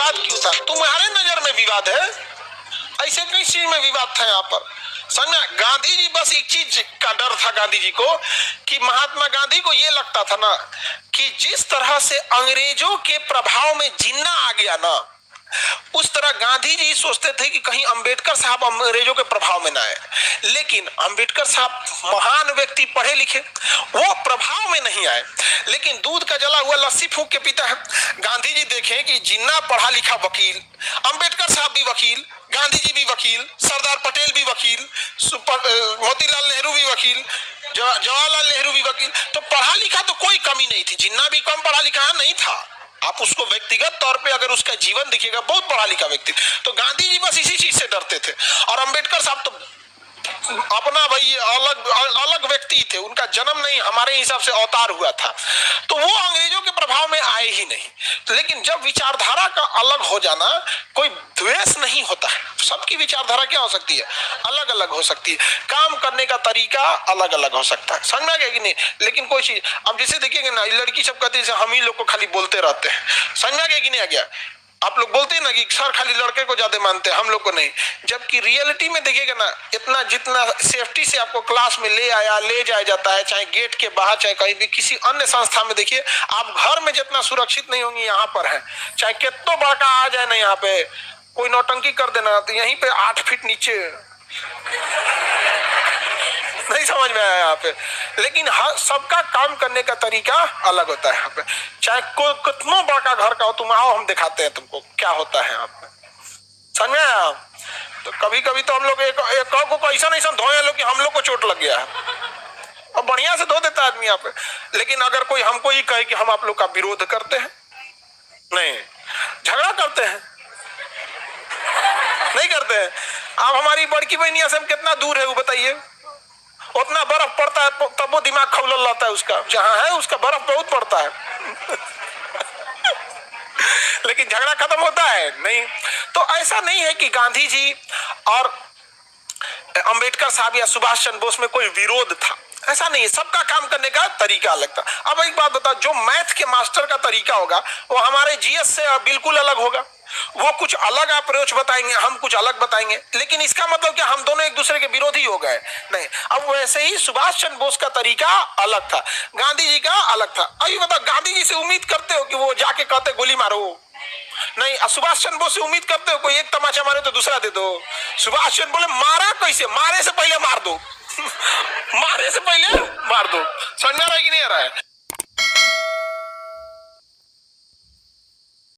विवाद क्यों था? तुम्हारे नजर में विवाद है, ऐसे किस चीज में विवाद था यहाँ पर? समझा? गांधी जी बस एक चीज का डर था गांधी जी को, कि महात्मा गांधी को ये लगता था ना कि जिस तरह से अंग्रेजों के प्रभाव में जिन्ना आ गया ना, उस तरह गांधी जी सोचते थे कि कहीं अंबेडकर साहब अंग्रेजों के प्रभाव में ना आए। लेकिन अंबेडकर साहब महान व्यक्ति, पढ़े लिखे, वो प्रभाव में नहीं आए, लेकिन दूध का जला हुआ लस्सी फूंक के पीता है। गांधी जी देखें कि जिन्ना पढ़ा लिखा वकील, अंबेडकर साहब भी वकील, गांधी जी भी वकील, सरदार पटेल भी वकील, मोतीलाल नेहरू भी वकील, जवाहरलाल नेहरू भी वकील, तो पढ़ा लिखा तो कोई कमी नहीं थी। जिन्ना भी कम पढ़ा लिखा नहीं था। आप उसको व्यक्तिगत तौर पे अगर उसका जीवन दिखेगा, बहुत पढ़ा लिखा व्यक्ति, तो गांधी जी बस इसी चीज से डरते थे। और अंबेडकर साहब तो अपना भाई अलग अलग व्यक्ति थे, उनका जन्म नहीं, हमारे हिसाब से अवतार हुआ था, तो वो अंग्रेजों के प्रभाव में आए ही नहीं। लेकिन जब विचारधारा का अलग हो जाना, कोई द्वेष नहीं होता है। सबकी विचारधारा क्या हो सकती है? अलग अलग हो सकती है, काम करने का तरीका अलग अलग हो सकता है। समझ में आ गया कि नहीं? लेकिन कोई चीज, अब जैसे देखिएगा ना, लड़की सब कहती है हम ही लोग को खाली बोलते रहते हैं। समझ में आ गया कि नहीं आ गया? आप लोग बोलते हैं ना कि सर खाली लड़के को ज्यादा मानते हैं, हम लोग को नहीं। जबकि रियलिटी में देखिएगा ना, इतना जितना सेफ्टी से आपको क्लास में ले जाया जाता है, चाहे गेट के बाहर, चाहे कहीं भी किसी अन्य संस्था में, देखिए आप घर में जितना सुरक्षित नहीं होंगे, यहाँ पर है। चाहे कितना बड़का आ जाए ना, यहाँ पे कोई नौटंकी कर देना तो यहीं पे 8 फीट नीचे नहीं समझ में आया यहाँ पे। लेकिन हर सबका काम करने का तरीका अलग होता है यहाँ पे। चाहे कोई कितना बड़ा घर का हो, तुम आओ हम दिखाते हैं तुमको क्या होता है यहाँ पे। समझ में आया? तो कभी कभी तो हम लोग एक को ऐसा नहीं धोए लोग कि हम लोग को चोट लग गया है, और बढ़िया से धो देता आदमी यहाँ पे। लेकिन अगर कोई हमको ही कहे कि हम आप लोग का विरोध करते हैं, नहीं, झगड़ा करते हैं, नहीं करते हैं। आप हमारी बड़की बहनिया से हम कितना दूर है वो बताइए? उतना बर्फ पड़ता है तब वो दिमाग खौलल रहता है उसका, जहां है उसका बर्फ बहुत पड़ता है लेकिन झगड़ा खत्म होता है नहीं। तो ऐसा नहीं है कि गांधी जी और अंबेडकर साहब या सुभाष चंद्र बोस में कोई विरोध था, ऐसा नहीं है। सबका काम करने का तरीका अलग था। अब एक बात बताओ, जो मैथ के मास्टर का तरीका होगा वो हमारे जीएस से बिल्कुल अलग होगा। वो कुछ अलग अप्रोच बताएंगे, हम कुछ अलग बताएंगे, लेकिन इसका मतलब क्या हम दोनों एक दूसरे के विरोधी हो गए? नहीं। अब वैसे ही सुभाष चंद्र बोस का तरीका अलग था, गांधी जी का अलग था। अभी बताओ, गांधी जी से उम्मीद करते हो कि वो जाके कहते गोली मारो? नहीं। सुभाष चंद्र बोस से उम्मीद करते हो कोई एक तमाचा मारे तो दूसरा दे दो? सुभाष चंद्र बोले मारा कैसे? मारे से पहले मार दो मारे से पहले मार दो। समझ में आ रहा है कि नहीं आ रहा है?